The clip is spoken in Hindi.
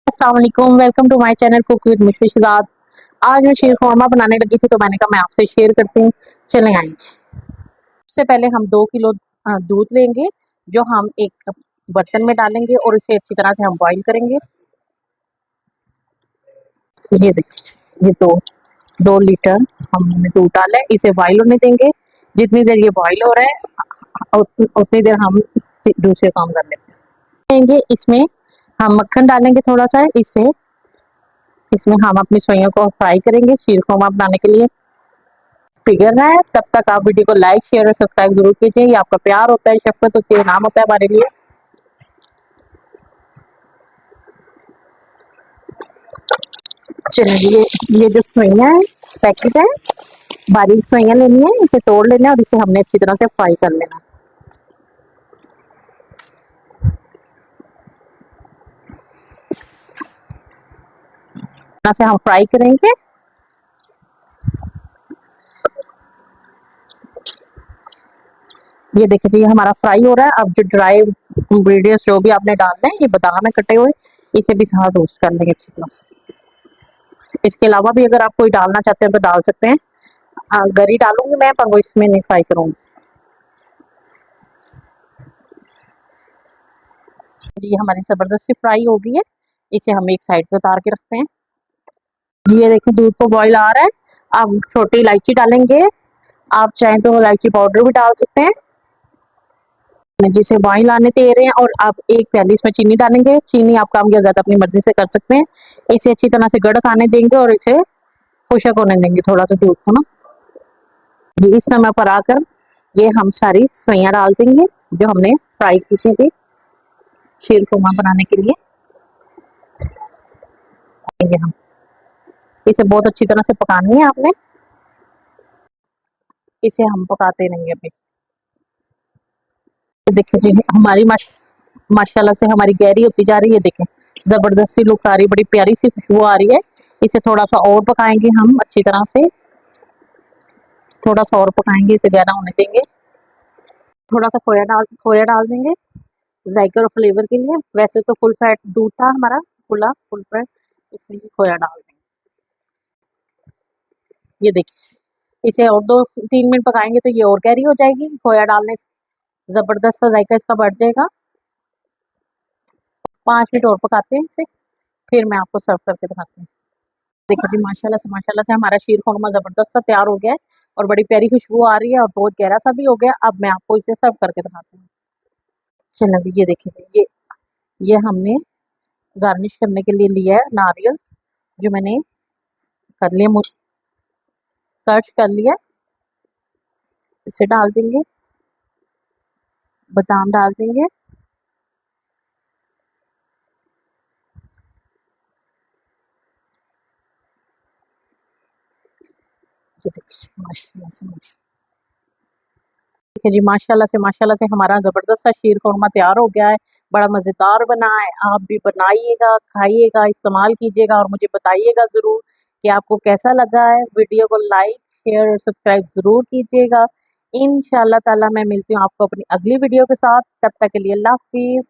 अस्सलाम वालेकुम, welcome to my channel cook with Mrs Shahzad. आज मैं शीर खुरमा बनाने लगी थी तो मैंने कहा मैं आपसे शेयर करती हूँ। चलें आइए। सबसे पहले हम 2 किलो दूध लेंगे, जो हम एक बर्तन में डालेंगे और इसे अच्छी तरह से हम बॉईल करेंगे। ये देखिए, ये 2 लीटर हमने दूध डाला है, इसे बॉईल होने देंगे। जितनी देर ये बॉईल हो रहा है उतनी देर हम दूसरे काम कर लेंगे। इसमें हम मक्खन डालेंगे थोड़ा सा, इससे इसमें हम अपनी सोइयों को फ्राई करेंगे शीर खुरमा बनाने के लिए। पिघल रहा है तब तक आप वीडियो को लाइक शेयर और सब्सक्राइब जरूर कीजिए। ये आपका प्यार होता है, शफकत होती है, नाम होता है हमारे लिए। चलिए, ये जो सोइयां है, पैकेट है, बारीक सोइयां लेनी है, इसे तोड़ लेना है और इसे हमने अच्छी तरह से फ्राई कर लेना। तरह से हम फ्राई करेंगे। ये देखिए, ये हमारा फ्राई हो रहा है। अब जो ड्राई इंग्रेडिएंट्स जो भी आपने डालना है, ये बादाम है कटे हुए, इसे भी साथ रोस्ट कर लेंगे अच्छी तरह से। इसके अलावा भी अगर आप कोई डालना चाहते हैं तो डाल सकते हैं। गरी डालूंगी मैं, पर वो इसमें नहीं फ्राई करूंगी। ये हमारी जबरदस्ती फ्राई हो गई है, इसे हम एक साइड पे उतार के रखते हैं। ये देखिए, दूध को बॉईल आ रहा है। अब छोटी इलायची डालेंगे, आप चाहें तो इलायची पाउडर भी डाल सकते हैं। जिसे बॉईल आने दे रहे हैं और आप एक प्याली इसमें चीनी डालेंगे। चीनी आप कम या ज्यादा अपनी मर्जी से कर सकते हैं। इसे अच्छी तरह से गड़क आने देंगे और इसे खुशक होने देंगे थोड़ा सा दूध को ना। जी, इस समय पर आकर ये हम सारी सवैयां डाल देंगे जो हमने फ्राई की थी शीर खुरमा बनाने के लिए। देंगे हम इसे बहुत अच्छी तरह से पकानी है आपने। इसे हम पकाते रहेंगे अभी। देखिए जी, हमारी माशाल्लाह से हमारी गहरी होती जा रही है। देखें, जबरदस्ती लुक आ रही है, बड़ी प्यारी सी खुशबू आ रही है। इसे थोड़ा सा और पकाएंगे हम अच्छी तरह से। थोड़ा सा और पकाएंगे, इसे गहरा होने देंगे। थोड़ा सा खोया डाल देंगे जायके और फ्लेवर के लिए। वैसे तो फुल फैट दूध था हमारा, फुल फैट, इसमें भी खोया डाल देंगे। ये देखिए, इसे और 2-3 मिनट पकाएंगे तो ये और गहरी हो जाएगी। खोया डालने से जबरदस्त सा जायका इसका बढ़ जाएगा। 5 मिनट और पकाते हैं इसे, फिर मैं आपको सर्व करके दिखाती हूँ। देखिए जी, माशाल्लाह से हमारा शीर खुरमा जबरदस्त सा तैयार हो गया है और बड़ी प्यारी खुशबू आ रही है और बहुत गहरा सा भी हो गया। अब मैं आपको इसे सर्व करके दिखाती हूँ। चलिए जी, ये देखिए, ये हमने गार्निश करने के लिए लिया है नारियल, जो मैंने कर लिया, मुझ क्रश कर लिया। इसे डाल देंगे, बादाम डाल देंगे। ये देखिए, देखिए जी, माशाल्लाह से हमारा जबरदस्त सा शीर खुरमा तैयार हो गया है। बड़ा मजेदार बना है। आप भी बनाइएगा, खाइएगा, इस्तेमाल कीजिएगा और मुझे बताइएगा जरूर कि आपको कैसा लगा है। वीडियो को लाइक शेयर और सब्सक्राइब जरूर कीजिएगा। इंशाल्लाह ताला मैं मिलती हूँ आपको अपनी अगली वीडियो के साथ। तब तक के लिए अल्लाह हाफिज।